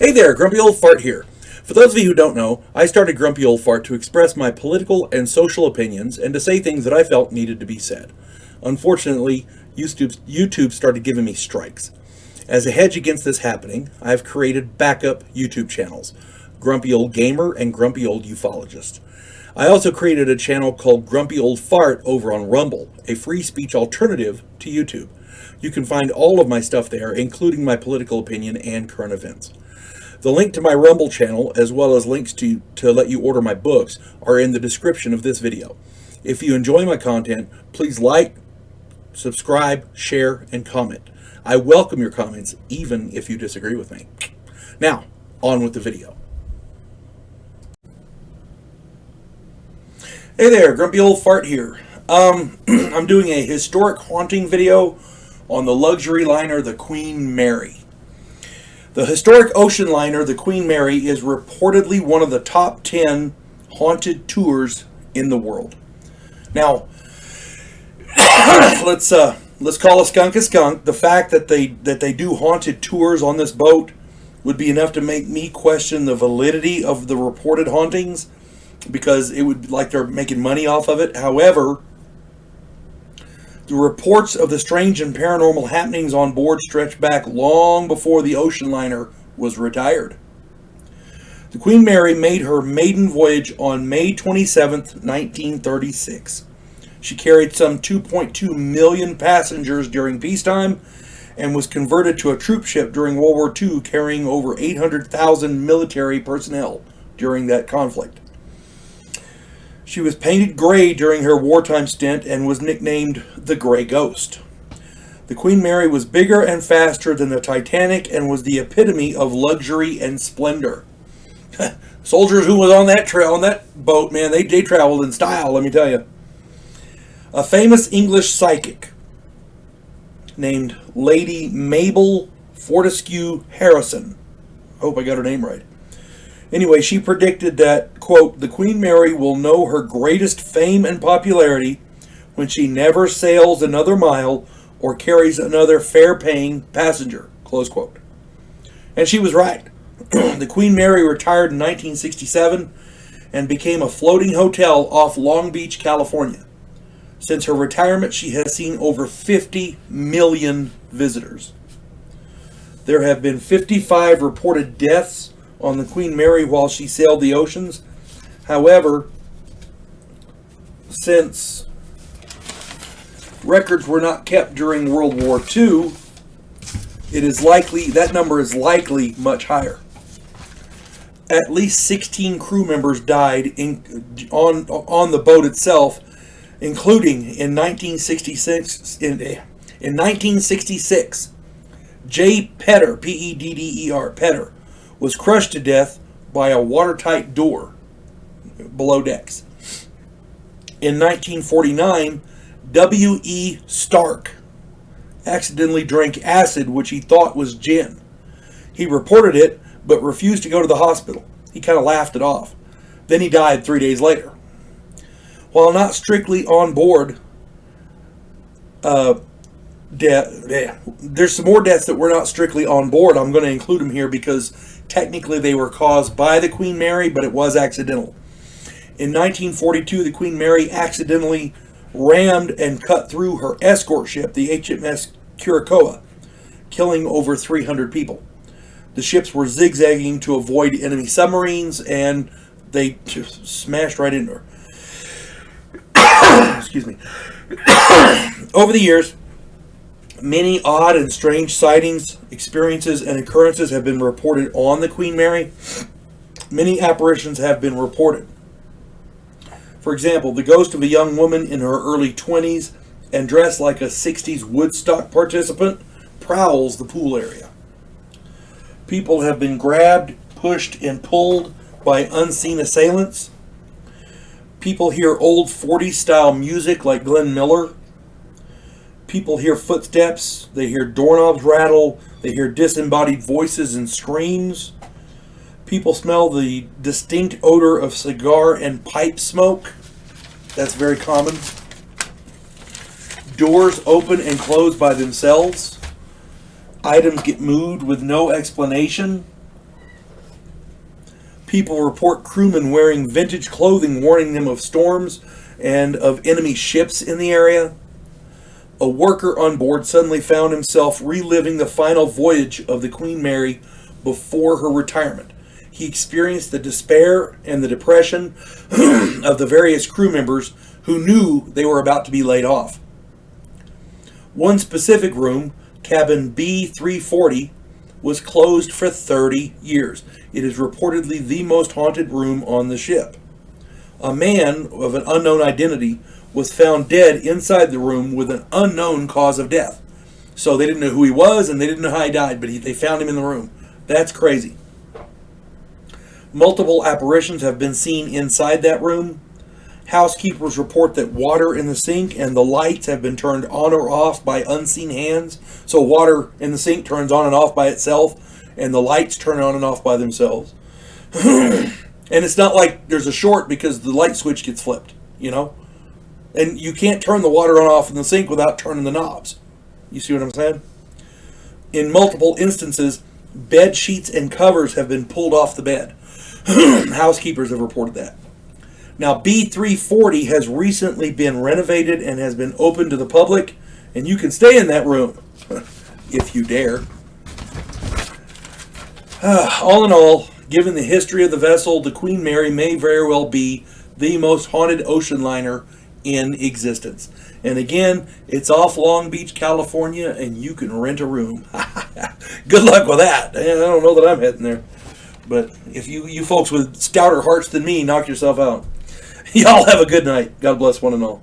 Hey there, Grumpy Old Fart here. For those of you who don't know, I started Grumpy Old Fart to express my political and social opinions and to say things that I felt needed to be said. Unfortunately, YouTube started giving me strikes. As a hedge against this happening, I've created backup YouTube channels, Grumpy Old Gamer and Grumpy Old Ufologist. I also created a channel called Grumpy Old Fart over on Rumble, a free speech alternative to YouTube. You can find all of my stuff there, including my political opinion and current events. The link to my Rumble channel, as well as links to let you order my books, are in the description of this video. If you enjoy my content, please like, subscribe, share, and comment. I welcome your comments, even if you disagree with me. Now, on with the video. Hey there, Grumpy Old Fart here. I'm doing a historic haunting video on the luxury liner, the Queen Mary. The historic ocean liner, the Queen Mary, is reportedly one of the top 10 haunted tours in the world. Now, let's call a skunk a skunk. The fact that they do haunted tours on this boat would be enough to make me question the validity of the reported hauntings, because it would like they're making money off of it. However, the reports of the strange and paranormal happenings on board stretch back long before the ocean liner was retired. The Queen Mary made her maiden voyage on May 27, 1936. She carried some 2.2 million passengers during peacetime and was converted to a troop ship during World War II, carrying over 800,000 military personnel during that conflict. She was painted gray during her wartime stint and was nicknamed the Gray Ghost. The Queen Mary was bigger and faster than the Titanic and was the epitome of luxury and splendor. Soldiers who was on that boat, man, they traveled in style, let me tell you. A famous English psychic named Lady Mabel Fortescue Harrison, I hope I got her name right. Anyway, she predicted that, quote, the Queen Mary will know her greatest fame and popularity when she never sails another mile or carries another fare-paying passenger, close quote. And she was right. The Queen Mary retired in 1967 and became a floating hotel off Long Beach, California. Since her retirement, she has seen over 50 million visitors. There have been 55 reported deaths on the Queen Mary while she sailed the oceans. However, since records were not kept during World War II, it is likely that number is likely much higher. At least 16 crew members died on the boat itself, including in 1966. In 1966, J. Pedder, P-E-D-D-E-R, Pedder, was crushed to death by a watertight door below decks. In 1949, W.E. Stark accidentally drank acid which he thought was gin. He reported it, but refused to go to the hospital. He kind of laughed it off. Then he died 3 days later. While not strictly on board, there's some more deaths that were not strictly on board. I'm going to include them here because technically they were caused by the Queen Mary, but it was accidental. In 1942, the Queen Mary accidentally rammed and cut through her escort ship, the HMS Curacoa, killing over 300 people. The ships were zigzagging to avoid enemy submarines, and they just smashed right into her. Excuse me. Over the years, many odd and strange sightings, experiences, and occurrences have been reported on the Queen Mary. Many apparitions have been reported. For example, the ghost of a young woman in her early 20s and dressed like a 60s Woodstock participant prowls the pool area. People have been grabbed, pushed, and pulled by unseen assailants. People hear old 40s style music like Glenn Miller. People hear footsteps, they hear doorknobs rattle, they hear disembodied voices and screams. People smell the distinct odor of cigar and pipe smoke. That's very common. Doors open and close by themselves. Items get moved with no explanation. People report crewmen wearing vintage clothing warning them of storms and of enemy ships in the area. A worker on board suddenly found himself reliving the final voyage of the Queen Mary before her retirement. He experienced the despair and the depression of the various crew members who knew they were about to be laid off. One specific room, cabin B340, was closed for 30 years. It is reportedly the most haunted room on the ship. A man of an unknown identity was found dead inside the room with an unknown cause of death. So they didn't know who he was and they didn't know how he died, but they found him in the room. That's crazy. Multiple apparitions have been seen inside that room. Housekeepers report that water in the sink and the lights have been turned on or off by unseen hands. So water in the sink turns on and off by itself, and the lights turn on and off by themselves. And it's not like there's a short because the light switch gets flipped, you know? And you can't turn the water on off in the sink without turning the knobs. You see what I'm saying? In multiple instances, bed sheets and covers have been pulled off the bed. Housekeepers have reported that. Now, B340 has recently been renovated and has been opened to the public, and you can stay in that room if you dare. All in all, given the history of the vessel, the Queen Mary may very well be the most haunted ocean liner in existence. And again, it's off Long Beach, California, and you can rent a room. Good luck with that. I don't know that I'm heading there. But if you folks with stouter hearts than me, knock yourself out. Y'all have a good night. God bless one and all.